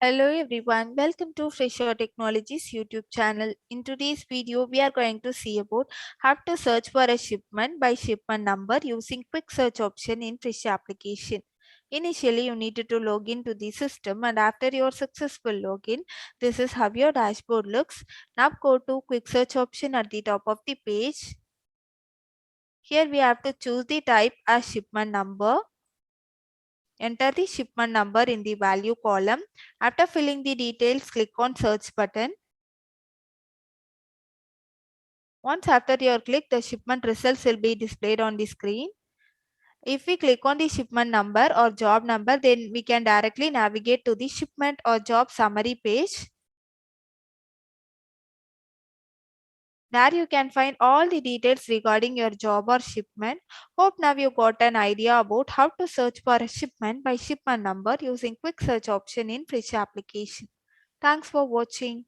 Hello everyone, welcome to Fresa Technologies YouTube channel. In today's video, we are going to see about how to search for a shipment by shipment number using quick search option in Fresa application. Initially, you need to log into the system, and after your successful login, this is how your dashboard looks. Now go to quick search option at the top of the page. Here we have to choose the type as shipment number. Enter the shipment number in the value column. After filling the details, click on search button. Once after your click, the shipment results will be displayed on the screen. If we click on the shipment number or job number, then we can directly navigate to the shipment or job summary page. There you can find all the details regarding your job or shipment. Hope now you got an idea about how to search for a shipment by shipment number using quick search option in Fresa application. Thanks for watching.